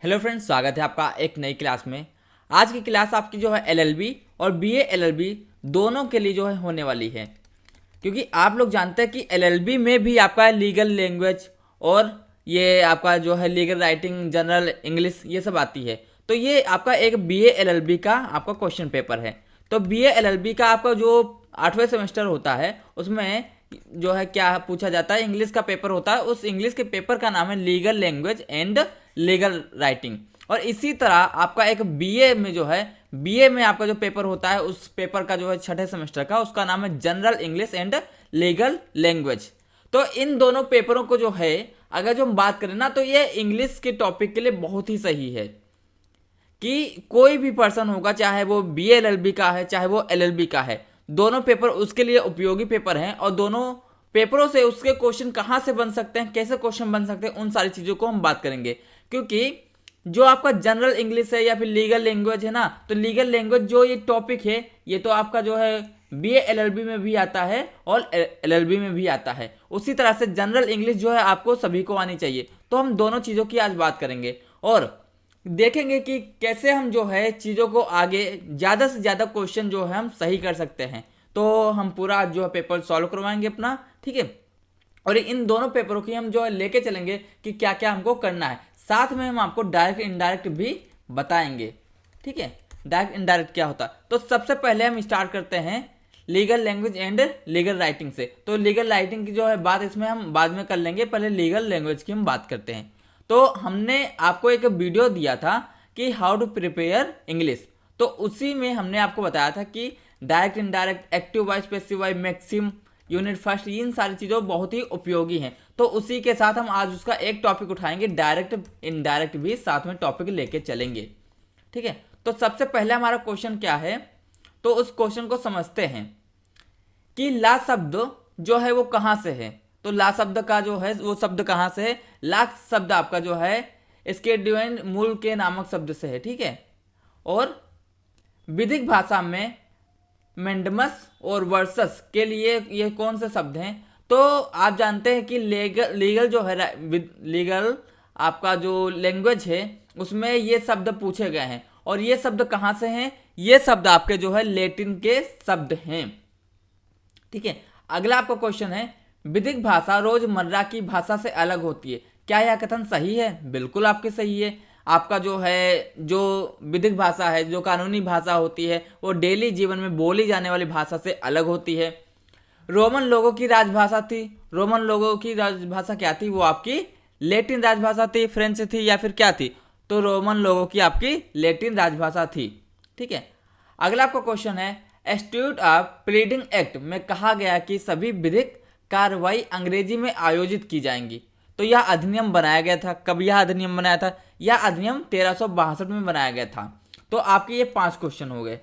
Hello friends, स्वागत है आपका एक नई क्लास में। आज की क्लास आपकी जो है एलएलबी और बीए एलएलबी दोनों के लिए जो है होने वाली है, क्योंकि आप लोग जानते हैं कि एलएलबी में भी आपका लीगल लैंग्वेज और ये आपका जो है लीगल राइटिंग, जनरल इंग्लिश, ये सब आती है। तो ये आपका एक बीए एलएलबी का आपका क्वेश्चन पेपर है। तो बीए एलएलबी का आपका जो 8वें सेमेस्टर होता है उसमें जो है क्या पूछा जाता है, इंग्लिश का पेपर होता है। उस इंग्लिश के पेपर का नाम है legal language and legal writing. और इसी तरह आपका एक बीए में जो है, बीए में आपका जो पेपर होता है उस पेपर का जो है 6ठे सेमेस्टर का, उसका नाम है general English and legal language. तो इन दोनों पेपरों को जो है अगर जो हम बात करें ना, तो ये इंग्लिश के टॉपिक के लिए बहुत ही सही है कि कोई भी पर्सन होगा, चाहे वो बीए एलएलबी का है चाहे वो एलएलबी का है, दोनों पेपर उसके लिए उपयोगी पेपर हैं। और दोनों पेपरों से उसके क्वेश्चन कहाँ से बन सकते हैं, कैसे क्वेश्चन बन सकते हैं, उन सारी चीज़ों को हम बात करेंगे। क्योंकि जो आपका जनरल इंग्लिश है या फिर लीगल लैंग्वेज है ना, तो लीगल लैंग्वेज जो ये टॉपिक है ये तो आपका जो है बीए एलएलबी में भी आता है और एलएलबी में भी आता है। उसी तरह से जनरल इंग्लिश जो है आपको सभी को आनी चाहिए। तो हम दोनों चीज़ों की आज बात करेंगे और देखेंगे कि कैसे हम जो है चीज़ों को आगे ज़्यादा से ज़्यादा क्वेश्चन जो है हम सही कर सकते हैं। तो हम पूरा जो है पेपर सॉल्व करवाएंगे अपना, ठीक है। और इन दोनों पेपरों की हम जो है लेके चलेंगे कि क्या क्या हमको करना है। साथ में हम आपको डायरेक्ट इनडायरेक्ट भी बताएंगे, ठीक है। डायरेक्ट इनडायरेक्ट क्या होता है, तो सबसे पहले हम स्टार्ट करते हैं legal language and legal writing से। तो लीगल राइटिंग की जो है बात इसमें हम बाद में कर लेंगे, पहले लीगल लैंग्वेज की हम बात करते हैं। तो हमने आपको एक वीडियो दिया था कि हाउ टू प्रिपेयर इंग्लिश, तो उसी में हमने आपको बताया था कि direct indirect, active voice, passive voice, maxim, unit first, इन सारी चीज़ों बहुत ही उपयोगी हैं। तो उसी के साथ हम आज उसका एक टॉपिक उठाएंगे, डायरेक्ट इनडायरेक्ट भी साथ में टॉपिक लेके चलेंगे, ठीक है। तो सबसे पहले हमारा क्वेश्चन क्या है, तो उस क्वेश्चन को समझते हैं कि ला शब्द जो है वो कहाँ से है। तो ला शब्द का जो है वो शब्द कहाँ से है, ला शब्द आपका जो है इसके डिवाइन मूल के नामक शब्द से है, ठीक है। और विधिक भाषा में मेंडमस और वर्सस के लिए ये कौन से शब्द हैं, तो आप जानते हैं कि लीगल जो है, लीगल आपका जो लैंग्वेज है उसमें ये शब्द पूछे गए हैं। और ये शब्द कहाँ से हैं, ये शब्द आपके जो है लैटिन के शब्द हैं, ठीक है। अगला आपका क्वेश्चन है, विधिक भाषा रोजमर्रा की भाषा से अलग होती है, क्या यह कथन सही है? बिल्कुल आपके सही है। आपका जो है जो विधिक भाषा है, जो कानूनी भाषा होती है, वो डेली जीवन में बोली जाने वाली भाषा से अलग होती है। रोमन लोगों की राजभाषा थी, रोमन लोगों की राजभाषा क्या थी, वो आपकी लैटिन राजभाषा थी, फ्रेंच थी या फिर क्या थी, तो रोमन लोगों की आपकी लैटिन राजभाषा थी, ठीक है। अगला आपका क्वेश्चन है, इंस्टीट्यूट ऑफ प्लीडिंग एक्ट में कहा गया कि सभी विधिक कार्रवाई अंग्रेजी में आयोजित की जाएंगी। तो यह अधिनियम बनाया गया था, कब यह अधिनियम बनाया था, यह अधिनियम 1362 में बनाया गया था। तो आपके ये 5 क्वेश्चन हो गए।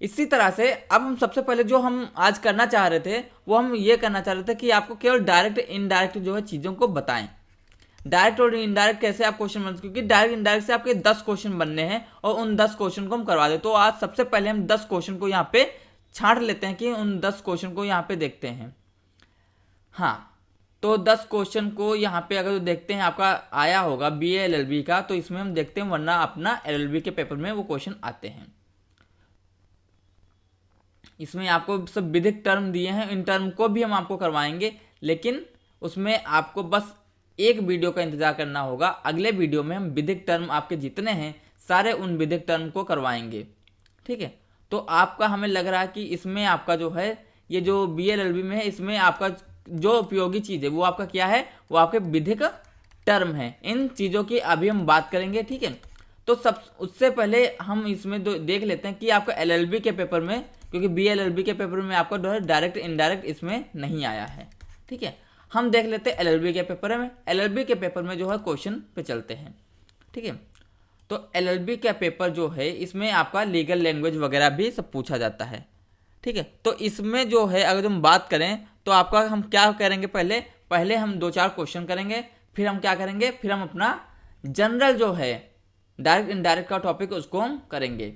इसी तरह से अब हम सबसे पहले जो हम आज करना चाह रहे थे वो हम ये करना चाह रहे थे कि आपको केवल डायरेक्ट इनडायरेक्ट जो है चीज़ों को बताएं। डायरेक्ट और इनडायरेक्ट कैसे आप क्वेश्चन बन, क्योंकि डायरेक्ट इनडायरेक्ट से आपके 10 क्वेश्चन बनने हैं और उन 10 क्वेश्चन को हम करवा दें। तो आज सबसे पहले हम 10 क्वेश्चन को यहाँ पे छांट लेते हैं कि उन 10 क्वेश्चन को यहाँ पे देखते हैं। हाँ, तो 10 क्वेश्चन को यहाँ पे अगर देखते हैं, आपका आया होगा बीए एलएलबी का, तो इसमें हम देखते हैं, वरना अपना एलएलबी के पेपर में वो क्वेश्चन आते हैं। इसमें आपको सब विधिक टर्म दिए हैं, इन टर्म को भी हम आपको करवाएंगे, लेकिन उसमें आपको बस एक वीडियो का इंतजार करना होगा। अगले वीडियो में हम विधिक टर्म आपके जितने हैं सारे उन विधिक टर्म को करवाएंगे, ठीक है। तो आपका हमें लग रहा है कि इसमें आपका जो है ये जो बीए एलएलबी में है, इसमें आपका जो उपयोगी चीज़ है वो आपका क्या है, वो आपके विधिक टर्म है। इन चीज़ों की अभी हम बात करेंगे, ठीक है। तो सब उससे पहले हम इसमें देख लेते हैं कि आपका एलएलबी के पेपर में, क्योंकि बीए एलएलबी के पेपर में आपका जो है डायरेक्ट इनडायरेक्ट इसमें नहीं आया है, ठीक है। हम देख लेते हैं एलएलबी के पेपर में। एलएलबी के पेपर में जो है क्वेश्चन पे चलते हैं, ठीक है। तो एलएलबी का पेपर जो है इसमें आपका लीगल लैंग्वेज वगैरह भी सब पूछा जाता है, ठीक है। तो इसमें जो है अगर हम बात करें तो आपका हम क्या करेंगे, पहले हम 2-4 क्वेश्चन करेंगे, फिर हम क्या करेंगे, फिर हम अपना जनरल जो है डायरेक्ट इनडायरेक्ट का टॉपिक उसको हम करेंगे।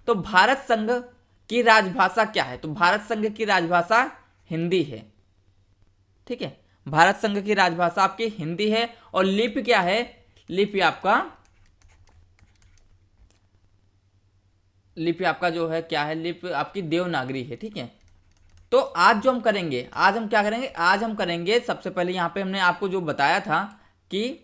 तो भारत संघ की राजभाषा क्या है, तो भारत संघ की राजभाषा हिंदी है, ठीक है। भारत संघ की राजभाषा आपकी हिंदी है। और लिपि क्या है, लिपि आपका लिपि आपका जो है क्या है, लिपि आपकी देवनागरी है। ठीक है, तो आज जो हम करेंगे, आज हम क्या करेंगे, आज हम करेंगे सबसे पहले यहाँ पे हमने आपको जो बताया था कि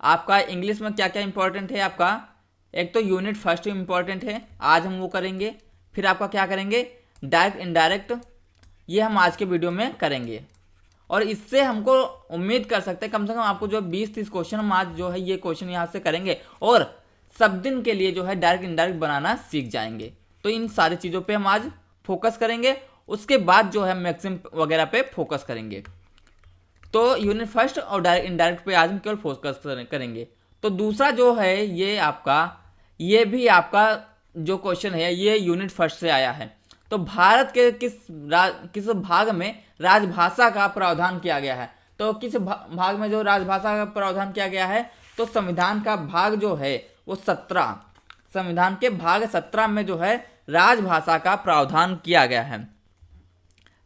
आपका इंग्लिश में क्या क्या इंपॉर्टेंट है आपका, एक तो यूनिट फर्स्ट इंपॉर्टेंट है, आज हम वो करेंगे। फिर आपका क्या करेंगे, डायरेक्ट इनडायरेक्ट, ये हम आज के वीडियो में करेंगे। और इससे हमको उम्मीद कर सकते हैं कम से कम आपको जो 20-30 क्वेश्चन हम आज जो है ये क्वेश्चन यहाँ से करेंगे और सब दिन के लिए जो है डायरेक्ट इनडायरेक्ट बनाना सीख जाएंगे। तो इन सारी चीज़ों पे हम आज फोकस करेंगे, उसके बाद जो है मैक्सिम वगैरह पे फोकस करेंगे। तो यूनिट फर्स्ट और डायरेक्ट इनडायरेक्ट पे आज हम केवल फोकस करेंगे। तो दूसरा जो है ये आपका, ये भी आपका जो क्वेश्चन है ये यूनिट फर्स्ट से आया है। तो भारत के किस भाग में राजभाषा का प्रावधान किया गया है, तो किस भाग में जो राजभाषा का प्रावधान किया गया है, तो संविधान का भाग जो है वो 17, संविधान के भाग 17 में जो है राजभाषा का प्रावधान किया गया है।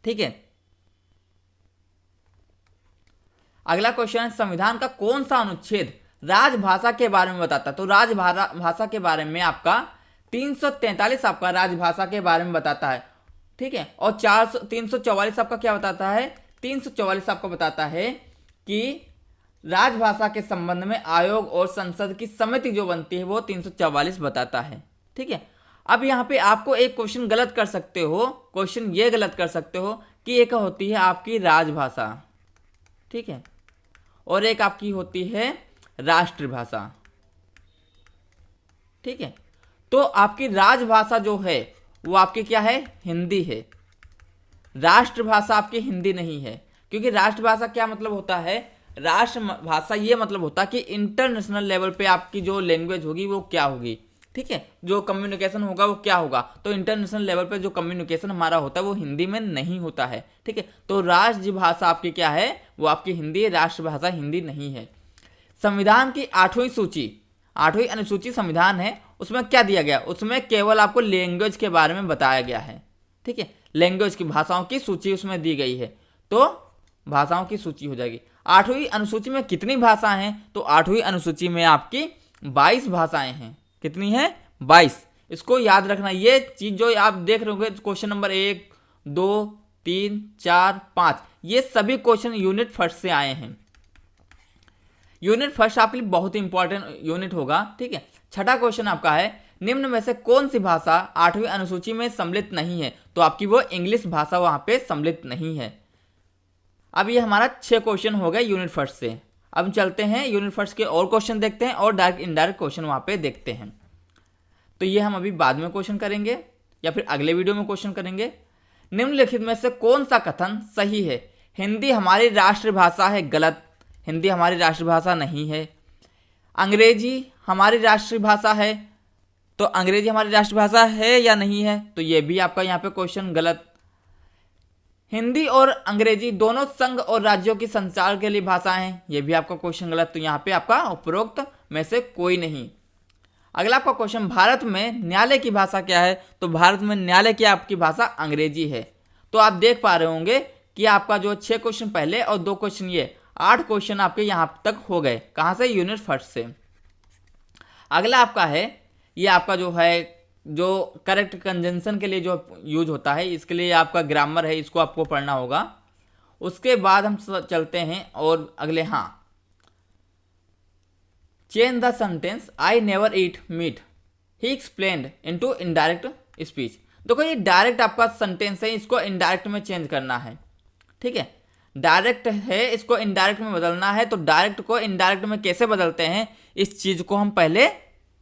ठीक है, अगला क्वेश्चन है संविधान का कौन सा अनुच्छेद राजभाषा के बारे में बताता है। तो राजभाषा के बारे में आपका 343 आपका राजभाषा के बारे में बताता है। ठीक है, और 344 आपका क्या बताता है, 344 आपको बताता है कि राजभाषा के संबंध में आयोग और संसद की समिति जो बनती है वो 344 बताता है। ठीक है, अब यहाँ पे आपको एक क्वेश्चन गलत कर सकते हो, क्वेश्चन ये गलत कर सकते हो कि एक होती है आपकी राजभाषा, ठीक है, और एक आपकी होती है राष्ट्रभाषा। ठीक है, तो आपकी राजभाषा जो है वो आपकी क्या है, हिंदी है। राष्ट्रभाषा आपकी हिंदी नहीं है, क्योंकि राष्ट्रभाषा क्या मतलब होता है, राष्ट्रभाषा ये मतलब होता है कि इंटरनेशनल लेवल पे आपकी जो लैंग्वेज होगी वो क्या होगी। ठीक है, जो कम्युनिकेशन होगा वो क्या होगा, तो इंटरनेशनल लेवल पे जो कम्युनिकेशन हमारा होता है वो हिंदी में नहीं होता है। ठीक है, तो राष्ट्रभाषा आपकी क्या है, वो आपकी हिंदी है, राष्ट्रभाषा हिंदी नहीं है। संविधान की 8वीं सूची, 8वीं अनुसूची संविधान है, उसमें क्या दिया गया, उसमें केवल आपको लैंग्वेज के बारे में बताया गया है। ठीक है, लैंग्वेज की भाषाओं की सूची उसमें दी गई है, तो भाषाओं की सूची हो जाएगी। 8वीं अनुसूची में कितनी भाषा हैं, तो 8वीं अनुसूची में आपकी 22 भाषाएं हैं। कितनी है, 22। इसको याद रखना, ये चीज जो आप देख रहे होंगे क्वेश्चन नंबर 1, 2, 3, 4, 5, ये सभी क्वेश्चन यूनिट फर्स्ट से आए हैं। यूनिट फर्स्ट आपके लिए बहुत ही इंपॉर्टेंट यूनिट होगा। ठीक है, छठा क्वेश्चन आपका है निम्न में से कौन सी भाषा 8वीं अनुसूची में सम्मिलित नहीं है, तो आपकी वो इंग्लिश भाषा वहां पे सम्मिलित नहीं है। अब ये हमारा 6 क्वेश्चन हो गए यूनिट फर्स्ट से। अब चलते हैं यूनिट फर्स्ट के और क्वेश्चन देखते हैं और डायरेक्ट इनडायरेक्ट क्वेश्चन वहां पे देखते हैं। तो ये हम अभी बाद में क्वेश्चन करेंगे या फिर अगले वीडियो में क्वेश्चन करेंगे। निम्नलिखित में से कौन सा कथन सही है, हिंदी हमारी राष्ट्रभाषा है, गलत, हिंदी हमारी राष्ट्रभाषा नहीं है। अंग्रेजी हमारी राष्ट्रभाषा है, तो अंग्रेजी हमारी राष्ट्रभाषा है या नहीं है, तो ये भी आपका यहाँ पे क्वेश्चन गलत। हिंदी और अंग्रेजी दोनों संघ और राज्यों की संचार के लिए भाषाएं हैं, ये भी आपका क्वेश्चन गलत, तो यहाँ पे आपका उपरोक्त में से कोई नहीं। अगला आपका क्वेश्चन, भारत में न्यायालय की भाषा क्या है, तो भारत में न्यायालय की आपकी भाषा अंग्रेजी है। तो आप देख पा रहे होंगे कि आपका जो 6 क्वेश्चन पहले और 2 क्वेश्चन ये 8 क्वेश्चन आपके यहाँ तक हो गए, कहाँ से, यूनिट फर्स्ट से। अगला आपका है ये आपका जो है जो करेक्ट कंजंक्शन के लिए जो यूज होता है, इसके लिए आपका ग्रामर है, इसको आपको पढ़ना होगा। उसके बाद हम चलते हैं और अगले, हाँ, change the sentence I never eat meat he explained into indirect speech. देखो ये डायरेक्ट आपका सेंटेंस है, इसको इनडायरेक्ट में चेंज करना है। ठीक है, डायरेक्ट है, इसको इनडायरेक्ट में बदलना है। तो डायरेक्ट को इनडायरेक्ट में कैसे बदलते हैं, इस चीज को हम पहले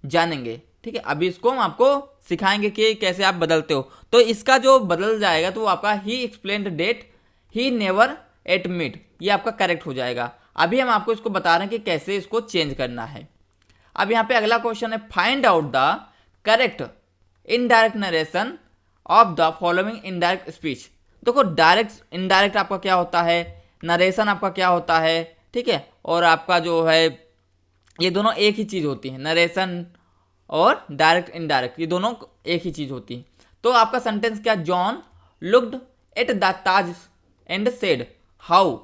जानेंगे। ठीक है, अभी इसको हम आपको सिखाएंगे कि कैसे आप बदलते हो। तो इसका जो बदल जाएगा तो वो आपका ही explained that he never ate meat, ये आपका करेक्ट हो जाएगा। अभी हम आपको इसको बता रहे हैं कि कैसे इसको चेंज करना है। अब यहाँ पे अगला क्वेश्चन है, find out the correct indirect narration of the following indirect speech. देखो डायरेक्ट इनडायरेक्ट आपका क्या होता है, नरेशन आपका क्या होता है। ठीक है, और आपका जो है ये दोनों एक ही चीज होती है, नरेशन और डायरेक्ट इनडायरेक्ट, ये दोनों एक ही चीज होती है। तो आपका सेंटेंस क्या, John looked at the Taj and said how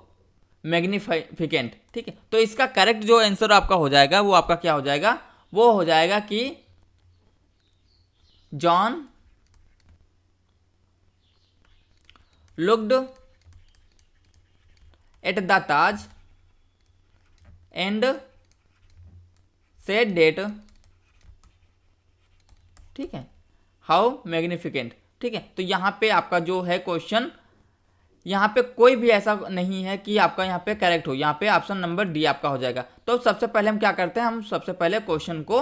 magnificent. ठीक है, तो इसका करेक्ट जो आंसर आपका हो जाएगा वो आपका क्या हो जाएगा, वो हो जाएगा कि John looked at the Taj and said that, ठीक है, हाउ मैग्निफिकेंट। ठीक है, तो यहाँ पे आपका जो है क्वेश्चन, यहाँ पे कोई भी ऐसा नहीं है कि आपका यहाँ पे करेक्ट हो, यहाँ पे ऑप्शन नंबर डी आपका हो जाएगा। तो सबसे पहले हम क्या करते हैं, हम सबसे पहले क्वेश्चन को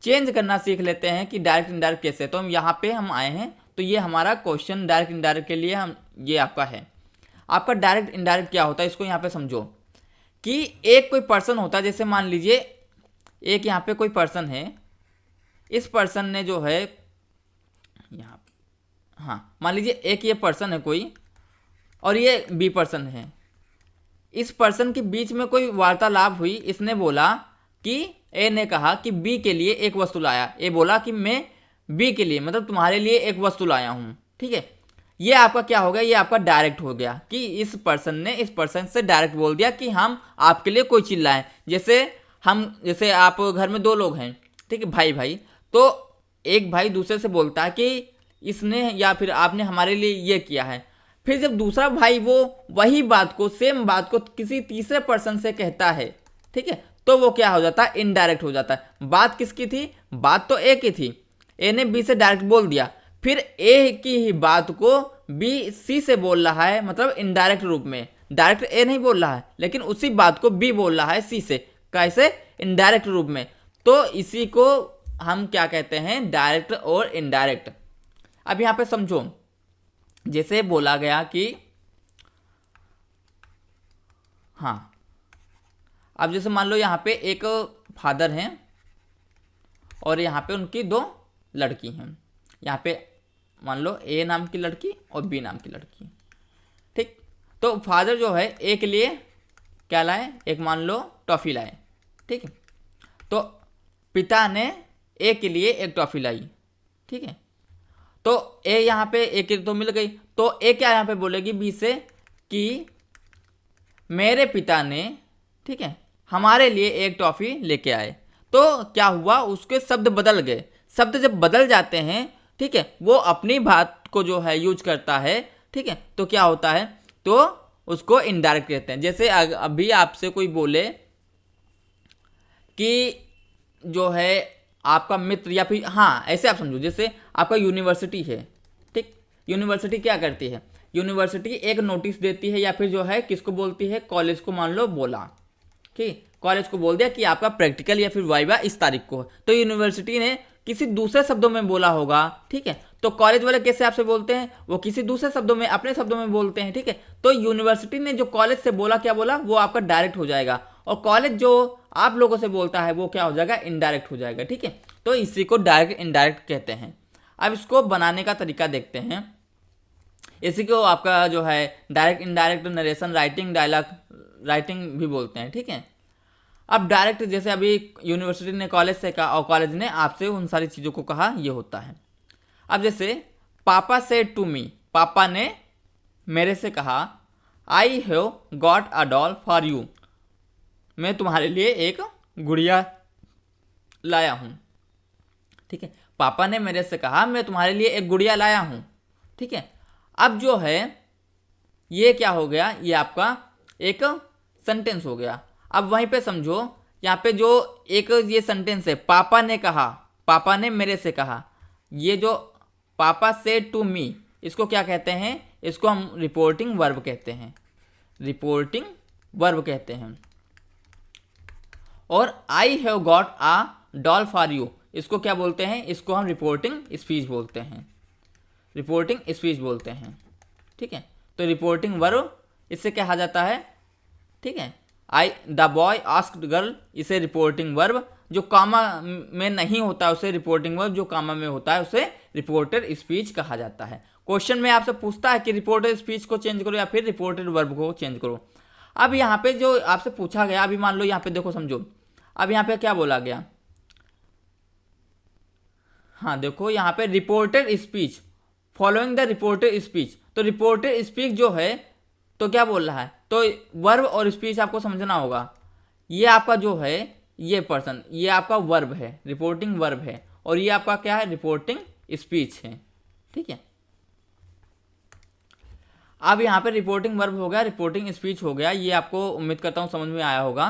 चेंज करना सीख लेते हैं कि डायरेक्ट इनडायरेक्ट कैसे। तो हम यहाँ पे हम आए हैं, तो ये हमारा क्वेश्चन डायरेक्ट इनडायरेक्ट के लिए हम ये आपका है। आपका डायरेक्ट इनडायरेक्ट क्या होता है, इसको यहाँ पे समझो कि एक कोई पर्सन होता है, जैसे मान लीजिए एक यहाँ पे कोई पर्सन है, इस पर्सन ने जो है यहाँ, हाँ मान लीजिए एक ये पर्सन है कोई और ये बी पर्सन है, इस पर्सन के बीच में कोई वार्तालाप हुई, इसने बोला कि ए ने कहा कि बी के लिए एक वस्तु लाया, ए बोला कि मैं बी के लिए मतलब तुम्हारे लिए एक वस्तु लाया हूँ। ठीक है, ये आपका क्या हो गया, ये आपका डायरेक्ट हो गया कि इस पर्सन ने इस पर्सन से डायरेक्ट बोल दिया कि हम आपके लिए कोई चीज लाएं। जैसे आप घर में दो लोग हैं, ठीक है, भाई भाई, तो एक भाई दूसरे से बोलता है कि इसने या फिर आपने हमारे लिए ये किया है। फिर जब दूसरा भाई वो वही बात को, सेम बात को किसी तीसरे पर्सन से कहता है, ठीक है, तो वो क्या हो जाता है, इनडायरेक्ट हो जाता है। बात किसकी थी, बात तो ए की थी, ए ने बी से डायरेक्ट बोल दिया, फिर ए की ही बात को बी सी से बोल रहा है, मतलब इनडायरेक्ट रूप में। डायरेक्ट ए नहीं बोल रहा है, लेकिन उसी बात को बी बोल रहा है सी से, कैसे, इनडायरेक्ट रूप में। तो इसी को हम क्या कहते हैं, डायरेक्ट और इनडायरेक्ट। अब यहां पे समझो, जैसे बोला गया कि हाँ, अब जैसे मान लो यहाँ पे एक फादर हैं और यहाँ पे उनकी दो लड़की हैं, यहाँ पे मान लो ए नाम की लड़की और बी नाम की लड़की, ठीक। तो फादर जो है ए के लिए क्या लाए, एक मान लो टॉफ़ी लाए, ठीक है, तो पिता ने ए के लिए एक टॉफ़ी लाई, ठीक है, तो ए यहाँ पे ए की तो मिल गई, तो ए क्या यहाँ पे बोलेगी बी से कि मेरे पिता ने, ठीक है, हमारे लिए एक टॉफ़ी लेके आए। तो क्या हुआ, उसके शब्द बदल गए। शब्द जब बदल जाते हैं, ठीक है, वो अपनी बात को जो है यूज करता है, ठीक है, तो क्या होता है, तो उसको इनडायरेक्ट कहते हैं। जैसे अभी आपसे कोई बोले कि जो है आपका मित्र, या फिर हाँ ऐसे आप समझो, जैसे आपका यूनिवर्सिटी है, ठीक, यूनिवर्सिटी क्या करती है, यूनिवर्सिटी एक नोटिस देती है, या फिर जो है किसको बोलती है, कॉलेज को मान लो बोला, ठीक, कॉलेज को बोल दिया कि आपका प्रैक्टिकल या फिर वाइवा इस तारीख को है, तो यूनिवर्सिटी ने किसी दूसरे शब्दों में बोला होगा, ठीक है, तो कॉलेज वाले कैसे आपसे बोलते हैं, वो किसी दूसरे शब्दों में, अपने शब्दों में बोलते हैं, ठीक है। तो यूनिवर्सिटी ने जो कॉलेज से बोला, क्या बोला, वो आपका डायरेक्ट हो जाएगा, और कॉलेज जो आप लोगों से बोलता है वो क्या हो जाएगा, इनडायरेक्ट हो जाएगा, ठीक है। तो इसी को डायरेक्ट इनडायरेक्ट कहते हैं। अब इसको बनाने का तरीका देखते हैं। इसी को आपका जो है direct indirect narration writing, dialogue writing भी बोलते हैं, ठीक है। अब डायरेक्ट, जैसे अभी यूनिवर्सिटी ने कॉलेज से कहा और कॉलेज ने आपसे उन सारी चीज़ों को कहा, ये होता है। अब जैसे पापा सेड टू मी, पापा ने मेरे से कहा, I have got a doll for you, मैं तुम्हारे लिए एक गुड़िया लाया हूँ, ठीक है। पापा ने मेरे से कहा, मैं तुम्हारे लिए एक गुड़िया लाया हूँ, ठीक है। अब जो है ये क्या हो गया, ये आपका एक सेंटेंस हो गया। अब वहीं पे समझो, यहाँ पे जो एक ये सेंटेंस है, पापा ने कहा, पापा ने मेरे से कहा, ये जो पापा सेड टू मी, इसको क्या कहते हैं, इसको हम रिपोर्टिंग वर्ब कहते हैं, रिपोर्टिंग वर्ब कहते हैं। और I have got a doll for you, इसको क्या बोलते हैं, इसको हम रिपोर्टिंग स्पीच बोलते हैं, रिपोर्टिंग स्पीच बोलते हैं, ठीक है। तो रिपोर्टिंग वर्ब इससे क्या कहा जाता है, ठीक है। I the boy asked girl, इसे रिपोर्टिंग वर्ब, जो कामा में नहीं होता है उसे रिपोर्टिंग वर्ब, जो कामा में होता है उसे रिपोर्टेड स्पीच कहा जाता है। क्वेश्चन में आपसे पूछता है कि रिपोर्टेड स्पीच को चेंज करो या फिर रिपोर्टेड वर्ब को चेंज करो। अब यहाँ पे जो आपसे पूछा गया, अभी मान लो यहाँ पे देखो समझो, अब यहाँ पे क्या बोला गया, हाँ देखो यहाँ पे reported speech following the reported speech, तो रिपोर्टेड स्पीच जो है तो क्या बोल रहा है, तो वर्ब और स्पीच आपको समझना होगा। ये आपका जो है ये पर्सन, ये आपका वर्ब है, रिपोर्टिंग वर्ब है, और ये आपका क्या है, रिपोर्टिंग स्पीच है। ठीक है, अब यहाँ पे रिपोर्टिंग वर्ब हो गया, रिपोर्टिंग स्पीच हो गया, ये आपको उम्मीद करता हूँ समझ में आया होगा।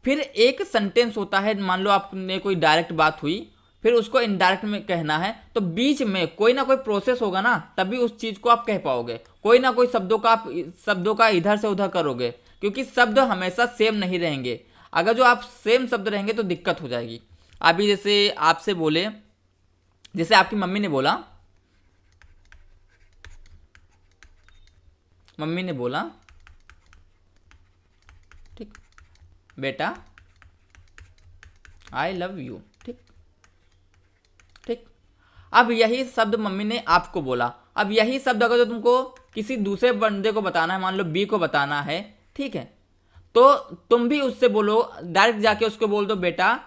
फिर एक सेंटेंस होता है, मान लो आपने कोई डायरेक्ट बात हुई, फिर उसको इनडायरेक्ट में कहना है, तो बीच में कोई ना कोई प्रोसेस होगा ना, तभी उस चीज को आप कह पाओगे। कोई ना कोई शब्दों का इधर से उधर करोगे, क्योंकि शब्द हमेशा सेम नहीं रहेंगे। अगर जो आप सेम शब्द रहेंगे तो दिक्कत हो जाएगी। अभी जैसे आपसे बोले, जैसे आपकी मम्मी ने बोला, ठीक, बेटा आई लव यू। ठीक ठीक, अब यही शब्द मम्मी ने आपको बोला। अब यही शब्द अगर जो तुमको किसी दूसरे बंदे को बताना है, मान लो बी को बताना है, ठीक है, तो तुम भी उससे बोलो, डायरेक्ट जाके उसको बोल दो बेटा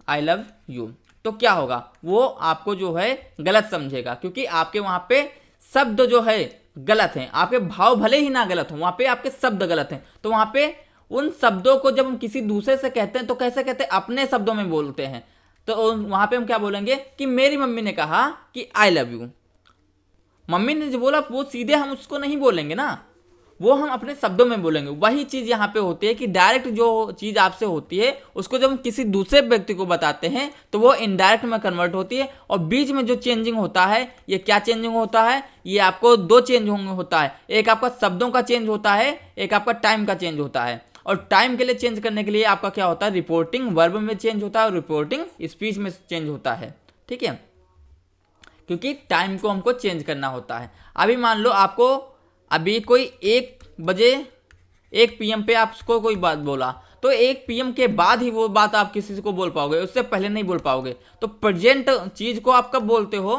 आई लव यू। तो क्या होगा, वो आपको जो है गलत समझेगा, क्योंकि आपके वहां पे शब्द जो है गलत हैं। आपके भाव भले ही ना गलत हो, वहां पे आपके शब्द गलत हैं। तो वहां पे उन शब्दों को जब हम किसी दूसरे से कहते हैं तो कैसे कहते हैं, अपने शब्दों में बोलते हैं। तो वहां पे हम क्या बोलेंगे कि मेरी मम्मी ने कहा कि आई लव यू। मम्मी ने जो बोला वो सीधे हम उसको नहीं बोलेंगे ना, वो हम अपने शब्दों में बोलेंगे। वही चीज यहाँ पे होती है कि डायरेक्ट जो चीज आपसे होती है उसको जब हम किसी दूसरे व्यक्ति को बताते हैं तो वो इनडायरेक्ट में कन्वर्ट होती है। और बीच में जो चेंजिंग होता है, ये क्या चेंजिंग होता है, ये आपको दो चेंज होता है। एक आपका शब्दों का चेंज होता है, एक आपका टाइम का चेंज होता है। और टाइम के लिए चेंज करने के लिए आपका क्या होता है, रिपोर्टिंग वर्ब में चेंज होता है और रिपोर्टिंग स्पीच में चेंज होता है। ठीक है, क्योंकि टाइम को हमको चेंज करना होता है। अभी मान लो आपको अभी कोई 1 बजे 1 PM पे आपको कोई बात बोला, तो 1 PM के बाद ही वो बात आप किसी को बोल पाओगे, उससे पहले नहीं बोल पाओगे। तो प्रेजेंट चीज को आप कब बोलते हो,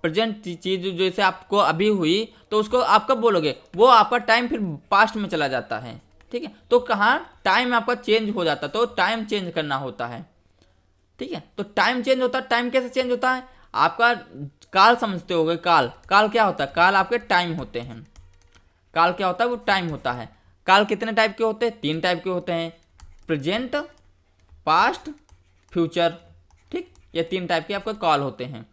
प्रेजेंट चीज जैसे आपको अभी हुई तो उसको आप कब बोलोगे, वो आपका टाइम फिर पास्ट में चला जाता है। ठीक है, तो कहाँ टाइम आपका चेंज हो जाता है, तो टाइम चेंज करना होता है। ठीक है, तो टाइम चेंज होता है। टाइम कैसे चेंज होता है, आपका काल समझते होगे, काल क्या होता है, काल आपके टाइम होते हैं। काल क्या होता है, वो टाइम होता है। काल कितने टाइप के होते हैं, 3 टाइप के होते हैं, प्रेजेंट, पास्ट, फ्यूचर। ठीक, ये 3 टाइप के आपके काल होते हैं।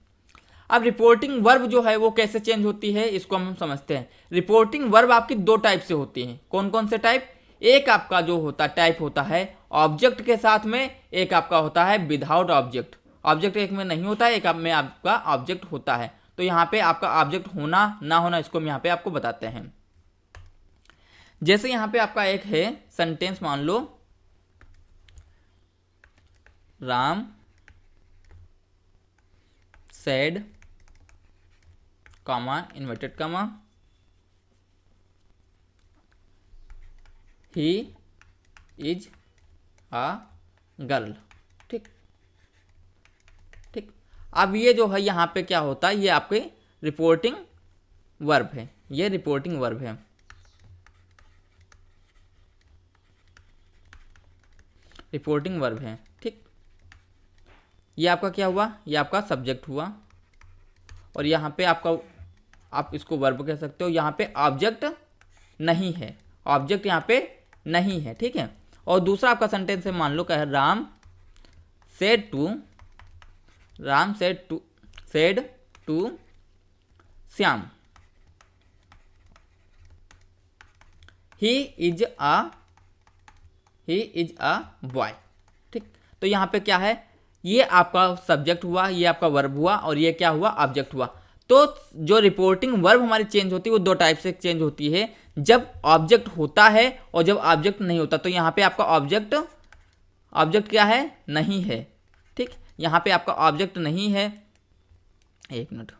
अब रिपोर्टिंग वर्ब जो है वो कैसे चेंज होती है, इसको हम समझते हैं। रिपोर्टिंग वर्ब आपकी 2 टाइप से होती हैं। कौन कौन से टाइप, एक आपका जो होता टाइप होता है ऑब्जेक्ट के साथ में, एक आपका होता है विदाउट ऑब्जेक्ट। ऑब्जेक्ट एक में नहीं होता है, एक में आपका ऑब्जेक्ट होता है। तो यहाँ पे आपका ऑब्जेक्ट होना ना होना, इसको हम यहाँ पे आपको बताते हैं। जैसे यहाँ पे आपका एक है सेंटेंस, मान लो Ram said comma inverted comma he is a girl. ठीक ठीक, अब ये जो है यहाँ पे क्या होता है, ये आपके रिपोर्टिंग वर्ब है, ये रिपोर्टिंग वर्ब है। रिपोर्टिंग वर्ब है। ठीक, ये आपका क्या हुआ, ये आपका सब्जेक्ट हुआ, और यहाँ पे आपका आप इसको वर्ब कह सकते हो। यहाँ पे ऑब्जेक्ट नहीं है, ऑब्जेक्ट यहाँ पे नहीं है। ठीक है, और दूसरा आपका सेंटेंस है, मान लो क्या है, Ram said to Shyam he is a boy. ठीक, तो यहाँ पे क्या है, ये आपका सब्जेक्ट हुआ, ये आपका वर्ब हुआ, और ये क्या हुआ, ऑब्जेक्ट हुआ। तो जो रिपोर्टिंग वर्ब हमारी चेंज होती है वो 2 टाइप से चेंज होती है, जब ऑब्जेक्ट होता है और जब ऑब्जेक्ट नहीं होता। तो यहाँ पे आपका ऑब्जेक्ट क्या है, नहीं है। ठीक, यहाँ पे आपका ऑब्जेक्ट नहीं है। एक मिनट,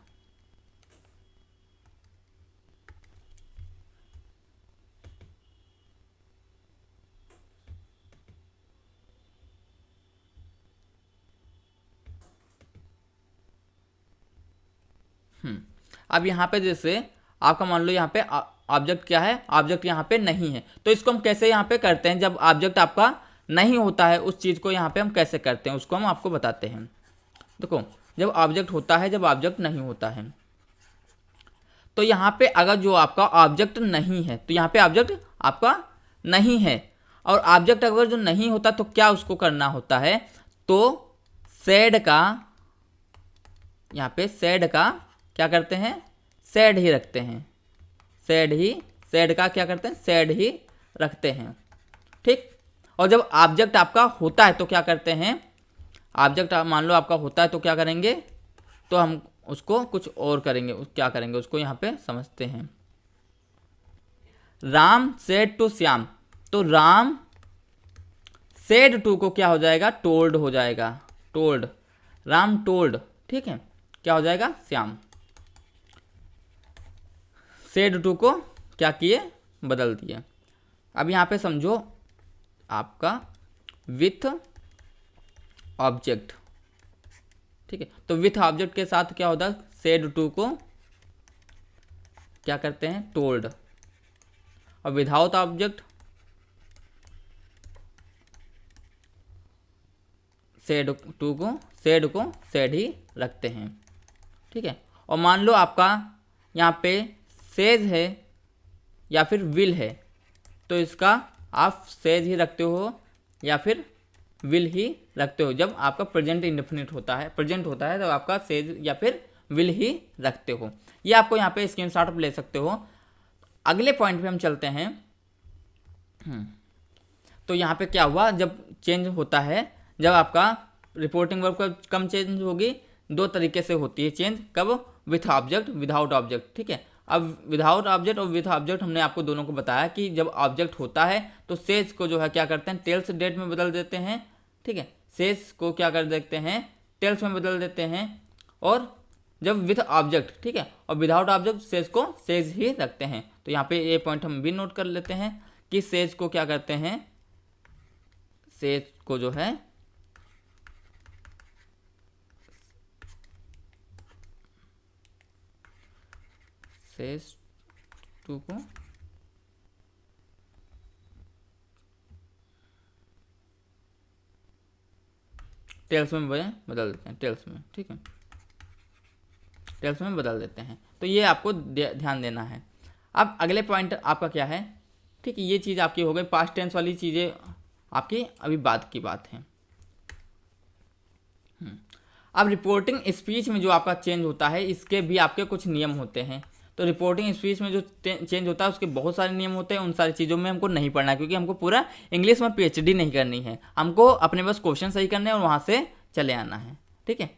अब यहाँ पे जैसे आपका मान लो यहाँ पे ऑब्जेक्ट क्या है, ऑब्जेक्ट यहाँ पे नहीं है। तो इसको हम कैसे यहाँ पे करते हैं, जब ऑब्जेक्ट आपका नहीं होता है उस चीज़ को यहाँ पे हम कैसे करते हैं, उसको हम आपको बताते हैं। देखो, जब ऑब्जेक्ट होता है, जब ऑब्जेक्ट नहीं होता है, तो यहाँ पे अगर जो आपका ऑब्जेक्ट नहीं है, तो यहाँ पे ऑब्जेक्ट आपका नहीं है, और ऑब्जेक्ट अगर जो नहीं होता तो क्या उसको करना होता है, तो सेड का यहाँ पे सैड का क्या करते हैं, सैड ही रखते हैं, सैड का क्या करते हैं, सैड ही रखते हैं। ठीक। और जब ऑब्जेक्ट आपका होता है तो क्या करते हैं, ऑब्जेक्ट मान लो आपका होता है तो क्या करेंगे, तो हम उसको कुछ और करेंगे, क्या करेंगे उसको यहाँ पे समझते हैं। राम सेड टू श्याम, तो राम सेड टू को क्या हो जाएगा, टोल्ड हो जाएगा, टोल्ड, राम टोल्ड, ठीक है, क्या हो जाएगा, श्याम। सेड टू को क्या किए, बदल दिए। अब यहाँ पे समझो आपका विथ ऑब्जेक्ट, ठीक है, तो विथ ऑब्जेक्ट के साथ क्या होता है, सेड टू को क्या करते हैं, टोल्ड, और विदाउट ऑब्जेक्ट सेड टू को सेड ही रखते हैं। ठीक है। और मान लो आपका यहाँ पे सेज है या फिर विल है, तो इसका आप सेज ही रखते हो या फिर विल ही रखते हो। जब आपका प्रेजेंट इंडेफिनिट होता है, प्रेजेंट होता है, तो आपका सेज या फिर विल ही रखते हो। ये आपको यहाँ पे स्क्रीनशॉट ले सकते हो। अगले पॉइंट पे हम चलते हैं। तो यहाँ पे क्या हुआ, जब चेंज होता है, जब आपका रिपोर्टिंग वर्ब कम चेंज होगी, दो तरीके से होती है चेंज, कब, विथ ऑब्जेक्ट, विदाउट ऑब्जेक्ट। ठीक है। अब विदाउट ऑब्जेक्ट और विथ ऑब्जेक्ट हमने आपको दोनों को बताया कि जब ऑब्जेक्ट होता है तो सेज को जो है क्या करते हैं, टेल्स डेट में बदल देते हैं। ठीक है। सेज को क्या कर देते हैं, टेल्स में बदल देते हैं। और जब विथ ऑब्जेक्ट, ठीक है, और विदाउट ऑब्जेक्ट सेज को सेज ही रखते हैं। तो यहाँ पे ये पॉइंट हम भी नोट कर लेते हैं कि सेज को क्या करते हैं, सेज को जो है सेज टू को टेल्स में बदल देते हैं, टेल्स में, ठीक है, टेल्स में बदल देते हैं। तो ये आपको ध्यान देना है। अब अगले पॉइंट आपका क्या है, ठीक है, ये चीज़ आपकी हो गई, पास्ट टेंस वाली चीज़ें आपकी अभी बाद की बात है। अब रिपोर्टिंग स्पीच में जो आपका चेंज होता है, इसके भी आपके कुछ नियम होते हैं। तो रिपोर्टिंग स्पीच में जो चेंज होता है उसके बहुत सारे नियम होते हैं। उन सारी चीज़ों में हमको नहीं पढ़ना है, क्योंकि हमको पूरा इंग्लिश में पीएचडी नहीं करनी है। हमको अपने बस क्वेश्चन सही करने हैं और वहाँ से चले आना है। ठीक है।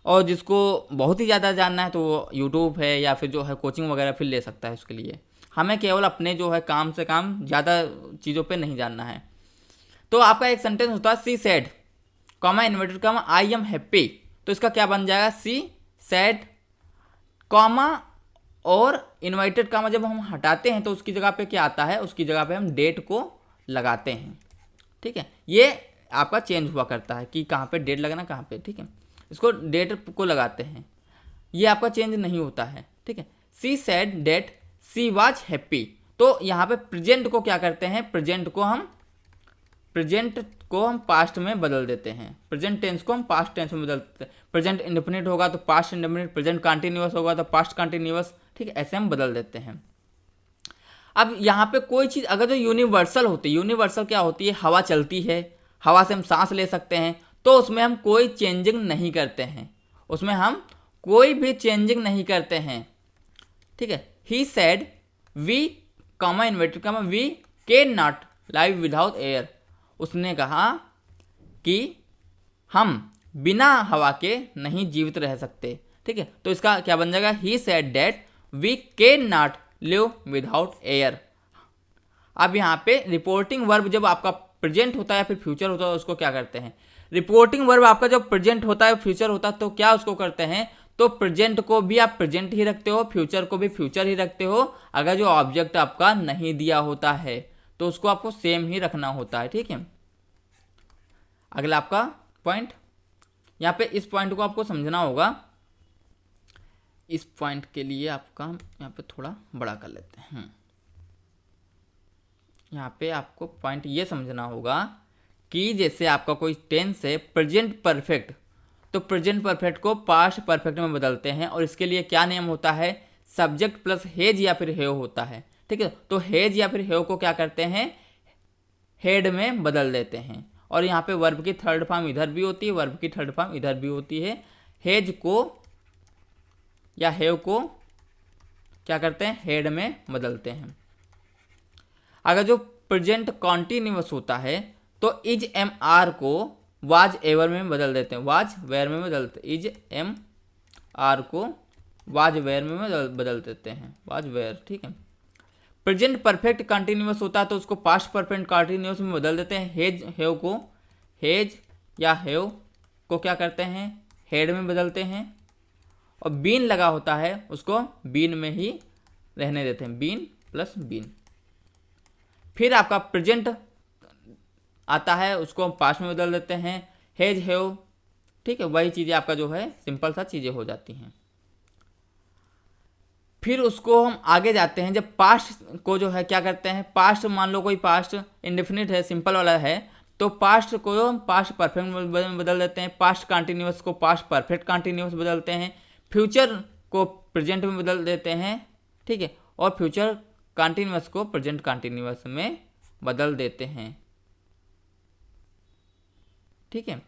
और जिसको बहुत ही ज़्यादा जानना है तो वो यूट्यूब है या फिर जो है कोचिंग वगैरह फिर ले सकता है उसके लिए। हमें केवल अपने जो है काम से काम, ज़्यादा चीज़ों पर नहीं जानना है। तो आपका एक सेंटेंस होता है, she said, comma inverted comma I am happy, तो इसका क्या बन जाएगा, सी सैड, कॉमा और इन्वर्टेड कॉमा जब हम हटाते हैं तो उसकी जगह पे क्या आता है, उसकी जगह पे हम डेट को लगाते हैं। ठीक है। ये आपका चेंज हुआ करता है कि कहाँ पे डेट लगना, कहाँ पे, ठीक है, इसको डेट को लगाते हैं, ये आपका चेंज नहीं होता है। ठीक है। She said that she was happy, तो यहाँ पे प्रेजेंट को क्या करते हैं, प्रेजेंट को हम पास्ट में बदल देते हैं, प्रेजेंट टेंस को हम पास्ट टेंस में बदल देते हैं। प्रेजेंट इंडेफिनिट होगा तो पास्ट इंडेफिनिट, प्रेजेंट कंटिन्यूअस होगा तो पास्ट कंटिन्यूअस, ठीक है, ऐसे हम बदल देते हैं। अब यहाँ पे कोई चीज़ अगर जो यूनिवर्सल होती है, यूनिवर्सल क्या होती है, हवा चलती है, हवा से हम सांस ले सकते हैं, तो उसमें हम कोई चेंजिंग नहीं करते हैं, उसमें हम कोई भी चेंजिंग नहीं करते हैं। ठीक है। He said we comma inverted comma we can not live without air, उसने कहा कि हम बिना हवा के नहीं जीवित रह सकते। ठीक है। तो इसका क्या बन जाएगा, he said that we can not live without air. अब यहाँ पे रिपोर्टिंग वर्ब जब आपका प्रेजेंट होता है या फिर फ्यूचर होता है, उसको क्या करते हैं, रिपोर्टिंग वर्ब आपका जब प्रेजेंट होता है फ्यूचर होता है तो क्या उसको करते हैं, तो प्रेजेंट को भी आप प्रेजेंट ही रखते हो, फ्यूचर को भी फ्यूचर ही रखते हो। अगर जो ऑब्जेक्ट आपका नहीं दिया होता है तो उसको आपको सेम ही रखना होता है। ठीक है। अगला आपका पॉइंट, यहाँ पे इस पॉइंट को आपको समझना होगा। इस पॉइंट के लिए आपका यहाँ पे थोड़ा बड़ा कर लेते हैं। यहाँ पे आपको पॉइंट ये समझना होगा कि जैसे आपका कोई टेंस है प्रेजेंट परफेक्ट, तो प्रेजेंट परफेक्ट को पास्ट परफेक्ट में बदलते हैं, और इसके लिए क्या नियम होता है, सब्जेक्ट प्लस हेज या फिर हेव होता है। ठीक है। तो हेज या फिर हेव को क्या करते हैं, हेड में बदल देते हैं। और यहाँ पे वर्ब की थर्ड फॉर्म इधर भी होती है, वर्ब की थर्ड फॉर्म इधर भी होती है। हेज को या हैव को क्या करते हैं, हैड में बदलते हैं। अगर जो प्रेजेंट कॉन्टिन्यूअस होता है तो इज एम आर को वाज एवर में बदल देते हैं, वाज वेयर में बदलते, इज एम आर को वाज वेयर में बदल देते हैं, वाज वेयर, ठीक है। प्रेजेंट परफेक्ट कंटिन्यूअस होता है तो उसको पास्ट परफेक्ट कंटिन्यूअस में बदल देते हैं, हेज हैव को हेज या हैव को क्या करते हैं, हेड में बदलते हैं। और बीन लगा होता है उसको बीन में ही रहने देते हैं, बीन प्लस बीन। फिर आपका प्रेजेंट आता है उसको पास्ट में बदल देते हैं, हेज हैव, ठीक है। वही चीज़ें आपका जो है सिंपल सा चीज़ें हो जाती हैं। फिर उसको हम आगे जाते हैं, जब पास्ट को जो है क्या करते हैं, पास्ट मान लो कोई पास्ट इंडेफिनिट है, सिंपल वाला है, तो पास्ट को पास्ट परफेक्ट में बदल देते हैं, पास्ट कंटिन्यूअस को पास्ट परफेक्ट कंटिन्यूअस बदलते हैं, फ्यूचर को प्रेजेंट में बदल देते हैं, ठीक है। और फ्यूचर कंटिन्यूअस को प्रेजेंट कंटिन्यूअस में बदल देते हैं, ठीक है।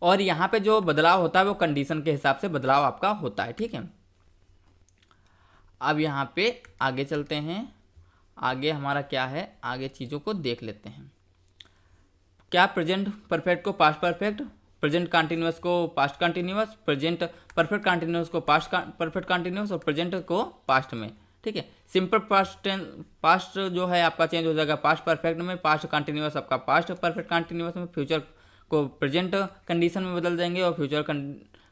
और यहाँ पे जो बदलाव होता है वो कंडीशन के हिसाब से बदलाव आपका होता है, ठीक है। अब यहाँ पे आगे चलते हैं, आगे हमारा क्या है, आगे चीज़ों को देख लेते हैं। क्या प्रेजेंट परफेक्ट को पास्ट परफेक्ट, प्रेजेंट कंटिन्यूअस को past continuous, present perfect continuous को पास्ट परफेक्ट कंटिन्यूअस और प्रेजेंट को पास्ट में, ठीक है। सिंपल पास्ट जो है आपका चेंज हो जाएगा पास्ट परफेक्ट में, पास्ट कंटिन्यूअस आपका पास्ट परफेक्ट कंटिन्यूअस में, फ्यूचर को प्रेजेंट कंडीशन में बदल देंगे और फ्यूचर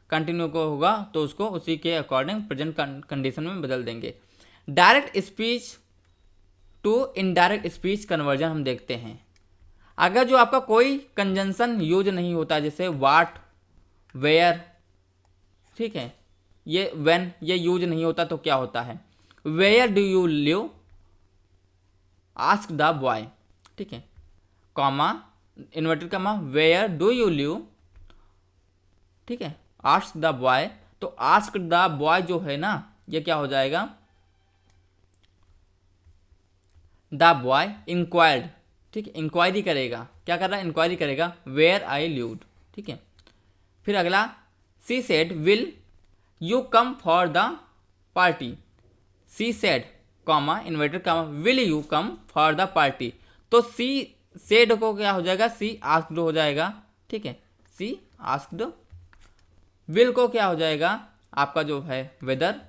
कंटिन्यू को होगा तो उसको उसी के अकॉर्डिंग प्रेजेंट कंडीशन में बदल देंगे। Direct speech to indirect speech conversion हम देखते हैं। अगर जो आपका कोई कंजंक्शन यूज नहीं होता, जैसे वाट, वेयर, ठीक है, ये व्हेन ये यूज नहीं होता तो क्या होता है, where do you live, ask the boy, ठीक है, comma inverted comma, where do you live, ठीक है, आस्क द बॉय। तो आस्क द बॉय जो है ना, ये क्या हो जाएगा, द बॉय इंक्वायर्ड, ठीक है, इंक्वायरी करेगा, क्या कर रहा है, इंक्वायरी करेगा, वेयर आई लिव्ड, ठीक है। फिर अगला, she said will you come for the party, she said comma inverted comma will you come for the party. तो सी सेड को क्या हो जाएगा, सी आस्क्ड हो जाएगा, ठीक है, सी आस्क्ड। विल को क्या हो जाएगा आपका जो है whether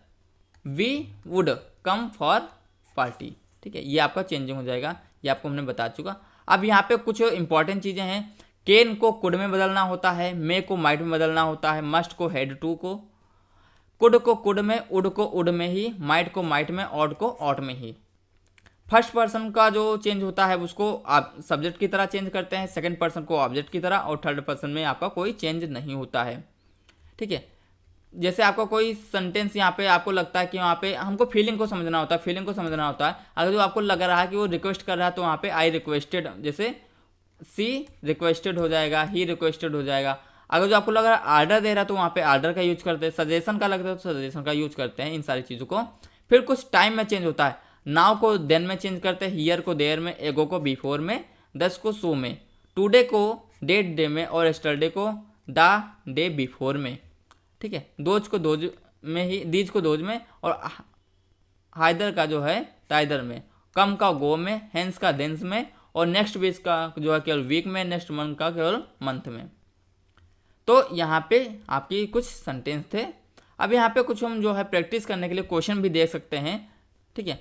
we would come for party, ठीक है। ये आपका चेंजिंग हो जाएगा, ये आपको हमने बता चुका। अब यहाँ पे कुछ इंपॉर्टेंट चीज़ें हैं, कैन को कुड में बदलना होता है, मे को माइट में बदलना होता है, मस्ट को हैड टू को, कुड को कुड में, उड को उड में ही, माइट को माइट में, ऑट को ऑट में ही। फर्स्ट पर्सन का जो चेंज होता है उसको आप सब्जेक्ट की तरह चेंज करते हैं, सेकंड पर्सन को ऑब्जेक्ट की तरह, और थर्ड पर्सन में आपका कोई चेंज नहीं होता है, ठीक है। जैसे आपका कोई सेंटेंस यहाँ पे आपको लगता है कि वहाँ पे हमको फीलिंग को समझना होता है, फीलिंग को समझना होता है। अगर जो आपको लग रहा है कि वो रिक्वेस्ट कर रहा है तो वहाँ पे आई रिक्वेस्टेड, जैसे सी रिक्वेस्टेड हो जाएगा, ही रिक्वेस्टेड हो जाएगा। अगर जो आपको लग रहा है आर्डर दे रहा है तो वहाँ पे आर्डर का यूज करते हैं, सजेशन का लगता है तो सजेशन का यूज करते हैं, इन सारी चीज़ों को। फिर कुछ टाइम में चेंज होता है, नाउ को देन में चेंज करते हैं, हियर को देयर में, एगो को बिफोर में, दस को सो में, टुडे को डेट डे में, और यस्टरडे को द डे बिफोर में, ठीक है। दोज को दोज में ही, दीज को दोज में, और हाइदर का जो है ताइदर में, कम का गो में, हेंस का देंस में, और नेक्स्ट वीक का जो है केवल वीक में, नेक्स्ट मंथ का केवल मंथ में। तो यहाँ पे आपकी कुछ सेंटेंस थे। अब यहाँ पे कुछ हम जो है प्रैक्टिस करने के लिए क्वेश्चन भी दे सकते हैं, ठीक है।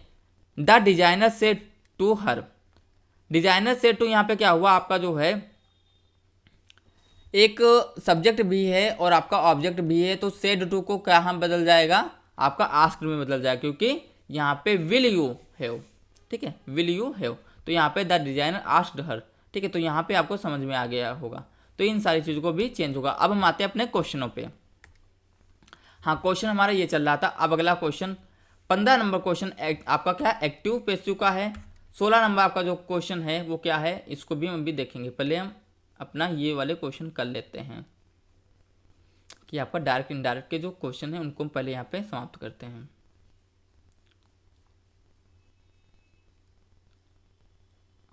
द डिजाइनर से टू हर, डिजाइनर से टू यहाँ पे क्या हुआ आपका जो है एक सब्जेक्ट भी है और आपका ऑब्जेक्ट भी है, तो सेड टू को क्या हम बदल जाएगा, आपका आस्क्ड में बदल जाएगा, क्योंकि यहाँ पे विल यू हैव, ठीक है, विल यू हैव। तो यहाँ पे द डिजाइनर आस्क्ड हर, ठीक है। तो यहाँ पे आपको समझ में आ गया होगा। तो इन सारी चीज़ों को भी चेंज होगा। अब हम आते हैं अपने क्वेश्चनों पे। हाँ, क्वेश्चन हमारा ये चल रहा था। अब अगला क्वेश्चन 15 नंबर क्वेश्चन आपका क्या एक्टिव पैसिव का है। 16 नंबर आपका जो क्वेश्चन है वो क्या है, इसको भी हम भी देखेंगे। पहले हम अपना ये वाले क्वेश्चन कर लेते हैं कि आपका डायरेक्ट इनडायरेक्ट के जो क्वेश्चन है उनको हम पहले यहाँ पे समाप्त करते हैं।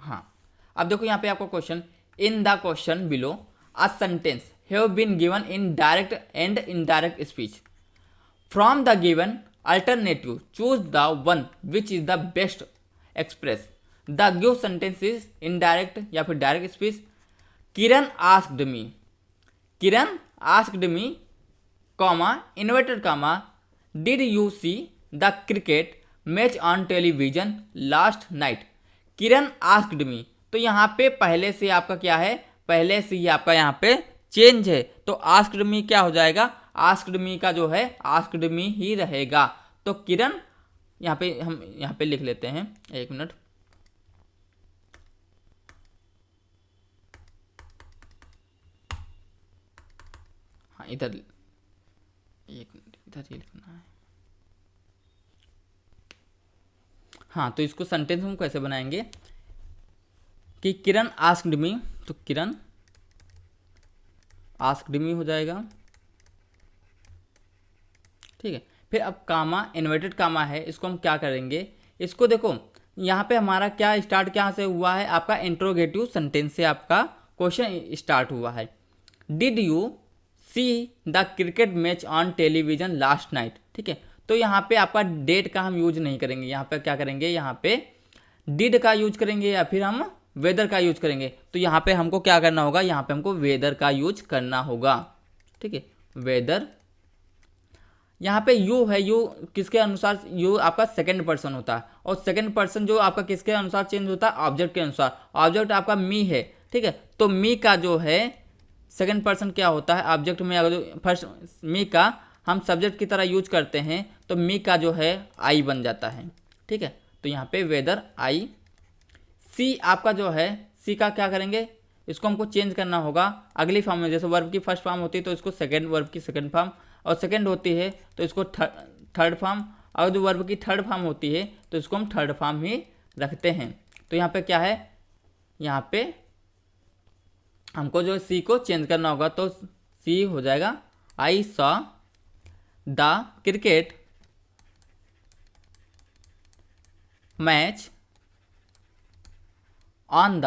हाँ, अब देखो यहाँ पे आपका question, in the question below a sentence have been given in direct and indirect speech. From the given alternative choose the one which is the best express the give sentence is indirect या फिर direct speech. Kiran asked me, Kiran asked me comma inverted comma did you see the cricket match on television last night. Kiran asked me, तो यहाँ पे पहले से आपका क्या है, पहले से ही आपका यहाँ पे चेंज है, तो आस्क्ड मी क्या हो जाएगा, आस्क्ड मी का जो है आस्क्ड मी ही रहेगा। तो किरण यहाँ पे हम यहाँ पे लिख लेते हैं, एक मिनट, हाँ इधर एक मिनट, इधर ही लिखना है। हाँ तो इसको सेंटेंस हम कैसे बनाएंगे कि किरण आस्क्ड मी, तो किरण आस्क्ड मी हो जाएगा, ठीक है। फिर अब कामा, इन्वर्टेड कामा है, इसको हम क्या करेंगे, इसको देखो यहाँ पे हमारा क्या स्टार्ट क्या से हुआ है, आपका इंट्रोगेटिव सेंटेंस से आपका क्वेश्चन स्टार्ट हुआ है। Did you see the cricket match on television last night, ठीक है। तो यहाँ पे आपका डेट का हम यूज नहीं करेंगे, यहाँ पे क्या करेंगे, यहाँ पे डिड का यूज करेंगे या फिर हम वेदर का यूज करेंगे। तो यहाँ पे हमको क्या करना होगा, यहाँ पे हमको वेदर का यूज करना होगा, ठीक है, वेदर। यहाँ पे यू है, यू किसके अनुसार, यू आपका सेकंड पर्सन होता है, और सेकंड पर्सन जो आपका किसके अनुसार चेंज होता है, ऑब्जेक्ट के अनुसार। ऑब्जेक्ट आपका मी है, ठीक है, तो मी का जो है सेकंड पर्सन क्या होता है, ऑब्जेक्ट में अगर जो फर्स्ट मी का हम सब्जेक्ट की तरह यूज करते हैं तो मी का जो है आई बन जाता है, ठीक है। तो यहाँ पे वेदर आई। सी आपका जो है, सी का क्या करेंगे, इसको हमको चेंज करना होगा अगली फॉर्म में। जैसे वर्ब की फर्स्ट फॉर्म होती है तो इसको सेकंड, वर्ब की सेकंड फॉर्म, और सेकंड होती है तो इसको थर्ड फॉर्म, और जो वर्ब की थर्ड फॉर्म होती है तो इसको हम थर्ड फॉर्म ही रखते हैं। तो यहाँ पे क्या है, यहाँ पे हमको जो सी को चेंज करना होगा, तो सी हो जाएगा I saw the cricket match on the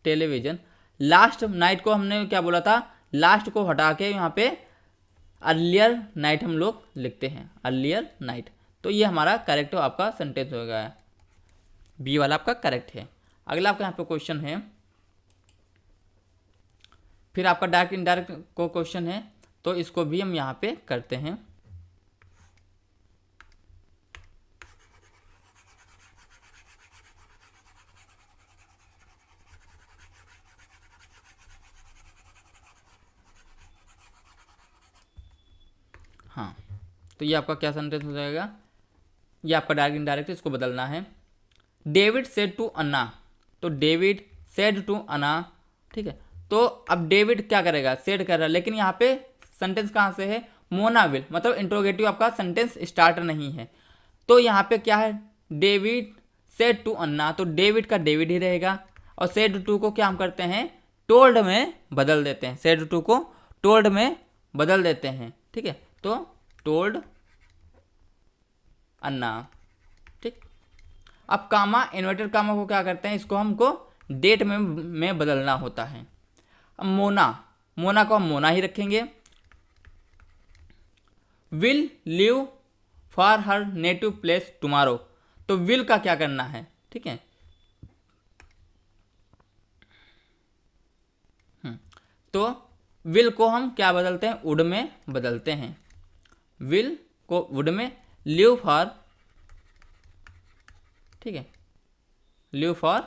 television last night को हमने क्या बोला था, लास्ट को हटा के यहाँ पे अर्लियर नाइट हम लोग लिखते हैं, अर्लियर नाइट। तो ये हमारा करेक्ट आपका सेंटेंस हो गया है, बी वाला आपका करेक्ट है। अगला आपका यहाँ पे क्वेश्चन है, फिर आपका डायरेक्ट इनडायरेक्ट को क्वेश्चन है, तो इसको भी हम यहाँ पे करते हैं। हाँ तो ये आपका क्या सेंटेंस हो जाएगा, ये आपका डायरेक्ट इनडायरेक्ट, इसको बदलना है। डेविड सेड टू अन्ना, तो डेविड सेड टू अन्ना, ठीक है। तो अब डेविड क्या करेगा, सेड कर रहा है, लेकिन यहाँ पे सेंटेंस कहाँ से है, मोना विल, मतलब इंट्रोगेटिव आपका सेंटेंस स्टार्ट नहीं है। तो यहाँ पे क्या है, डेविड सेड टू अन्ना, तो डेविड का डेविड ही रहेगा, और सेड टू को क्या हम करते हैं, टोल्ड में बदल देते हैं, सेड टू को टोल्ड में बदल देते हैं, ठीक है। तो टोल्ड अन्ना, ठीक। अब कामा, इन्वर्टेड कामा को क्या करते हैं, इसको हमको डेट में बदलना होता है। अब मोना, मोना को हम मोना ही रखेंगे। Will live for her native place tomorrow, तो विल का क्या करना है, ठीक है। तो विल को हम क्या बदलते हैं, वुड में बदलते हैं, विल को वुड में। लिव फॉर, ठीक है, लिव फॉर।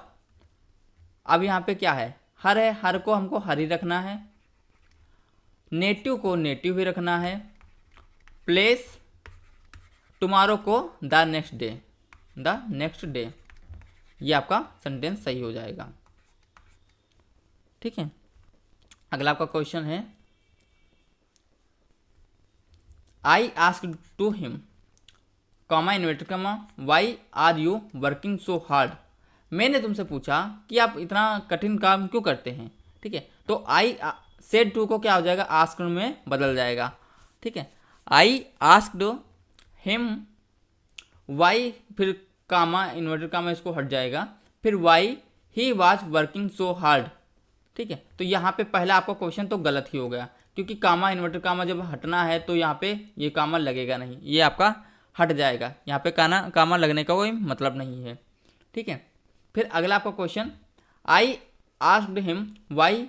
अब यहाँ पे क्या है, हर है, हर को हमको हर ही रखना है। नेटिव को नेटिव ही रखना है। प्लेस, टुमारो को the next day, the next day. ये आपका सेंटेंस सही हो जाएगा, ठीक है। अगला आपका क्वेश्चन है, I asked to him, comma inverted comma, why are you working so hard. मैंने तुमसे पूछा कि आप इतना कठिन काम क्यों करते हैं, ठीक है। तो आई सेड टू को क्या हो जाएगा, आस्क्ड में बदल जाएगा, ठीक है। आई आस्क्ड हिम, वाई, फिर कामा इन्वर्टेड कामा इसको हट जाएगा, फिर why he was working so hard. ठीक है, तो यहाँ पे पहला आपका क्वेश्चन तो गलत ही हो गया, क्योंकि कामा इन्वर्टर कामा जब हटना है तो यहाँ पे ये कामा लगेगा नहीं, ये आपका हट जाएगा, यहाँ पे कामा लगने का कोई मतलब नहीं है। ठीक है, फिर अगला आपका question, I asked him why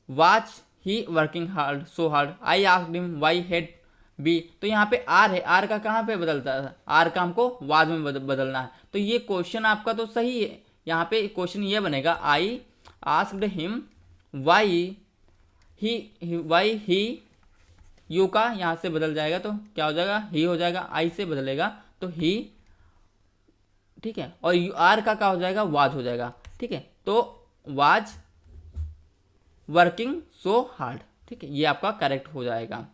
watch he working hard so hard, I asked him why had be. तो यहाँ पे आर है, आर का कहाँ पे बदलता है, आर का हमको वाज में बदलना है। तो ये क्वेश्चन आपका तो सही है, यहाँ पे क्वेश्चन ये बनेगा, आई asked him why he you का यहाँ से बदल जाएगा तो क्या हो जाएगा, ही हो जाएगा, आई से बदलेगा तो ही। ठीक है, और यू आर का क्या हो जाएगा, वाज हो जाएगा। ठीक है, तो वाज वर्किंग सो हार्ड। ठीक है, ये आपका करेक्ट हो जाएगा,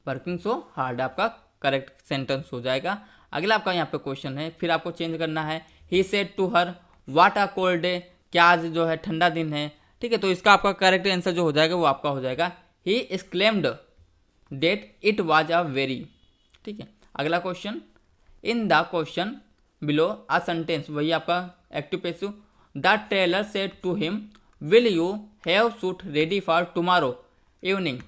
वर्किंग सो हार्ड आपका करेक्ट सेंटेंस हो जाएगा। अगला आपका यहाँ पे क्वेश्चन है, फिर आपको चेंज करना है, he said to her what a cold day, क्या आज जो है ठंडा दिन है। ठीक है, तो इसका आपका करेक्ट आंसर जो हो जाएगा वो आपका हो जाएगा, he exclaimed that it was a very. ठीक है, अगला question, in the question below a sentence, वही आपका active passive, the tailor said to him will you have suit ready for tomorrow evening.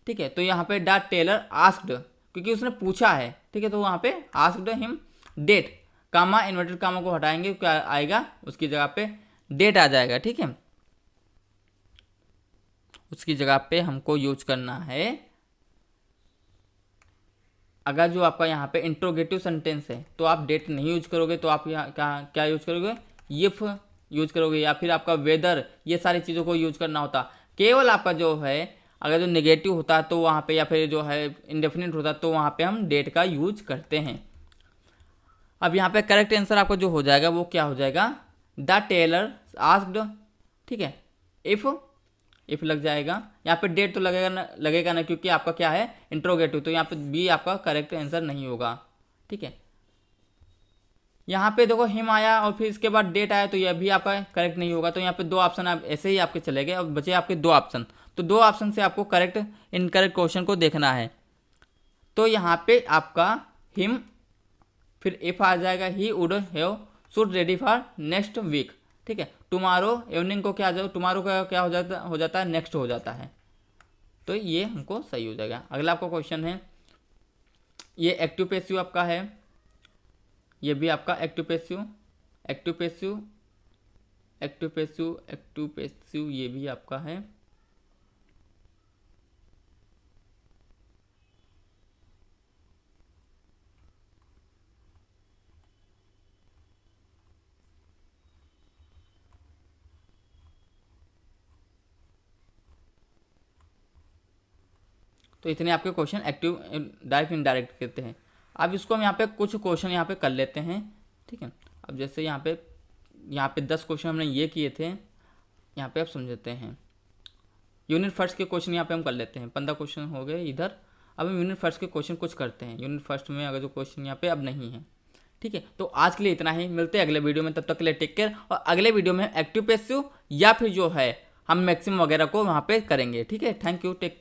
ठीक है, तो यहाँ पे द टेलर आस्क्ड, क्योंकि उसने पूछा है। ठीक है, तो वहाँ पे आस्क्ड हिम डेट, कामा इन्वर्टेड कामा को हटाएंगे क्या आएगा, उसकी जगह पे डेट आ जाएगा। ठीक है, उसकी जगह पे हमको यूज करना है, अगर जो आपका यहाँ पे इंट्रोगेटिव सेंटेंस है तो आप डेट नहीं यूज करोगे, तो आप यहाँ क्या यूज करोगे, इफ यूज करोगे, या फिर आपका वेदर, ये सारी चीज़ों को यूज करना होता। केवल आपका जो है अगर जो नेगेटिव होता है तो वहाँ पे, या फिर जो है इंडेफिनिट होता है तो वहाँ पे हम डेट का यूज करते हैं। अब यहाँ पे करेक्ट आंसर आपका जो हो जाएगा वो क्या हो जाएगा, द टेलर आस्क्ड। ठीक है, इफ लग जाएगा, यहाँ पे डेट तो लगेगा ना क्योंकि आपका क्या है इंट्रोगेटिव, तो यहाँ पे बी आपका करेक्ट आंसर नहीं होगा। ठीक है, यहाँ पे देखो हिम आया और फिर इसके बाद डेट आया तो यह भी आपका करेक्ट नहीं होगा, तो यहाँ पे दो ऑप्शन आप ऐसे ही आपके चले गए, अब बचे आपके दो ऑप्शन, तो दो ऑप्शन से आपको करेक्ट इनकरेक्ट क्वेश्चन को देखना है। तो यहाँ पे आपका हिम, फिर इफ आ जाएगा, he would have should ready for next week. ठीक है, टुमारो इवनिंग को क्या आ जाए, टुमारो का क्या हो जाता है नेक्स्ट हो जाता है, तो ये हमको सही हो जाएगा। अगला आपका क्वेश्चन है, ये एक्टिव पैसिव आपका है, ये भी आपका एक्टिव पैसिव ये भी आपका है। तो इतने आपके क्वेश्चन एक्टिव डायरेक्ट इनडायरेक्ट करते हैं। अब इसको हम यहाँ पे कुछ क्वेश्चन यहाँ पे कर लेते हैं। ठीक है, अब जैसे यहाँ पे 10 क्वेश्चन हमने ये किए थे, यहाँ पे आप समझते हैं। यूनिट फर्स्ट के क्वेश्चन यहाँ पे हम कर लेते हैं, 15 क्वेश्चन हो गए इधर। अब हम यूनिट फर्स्ट के क्वेश्चन कुछ करते हैं, यूनिट फर्स्ट में अगर जो क्वेश्चन यहाँ पे अब नहीं है। ठीक है, तो आज के लिए इतना ही, मिलते हैं अगले वीडियो में, तब तक के लिए टेक केयर। और अगले वीडियो में एक्टिव पैसिव या फिर जो है हम मैक्सिमम वगैरह को वहाँ पे करेंगे। ठीक है, थैंक यू, टेक केयर।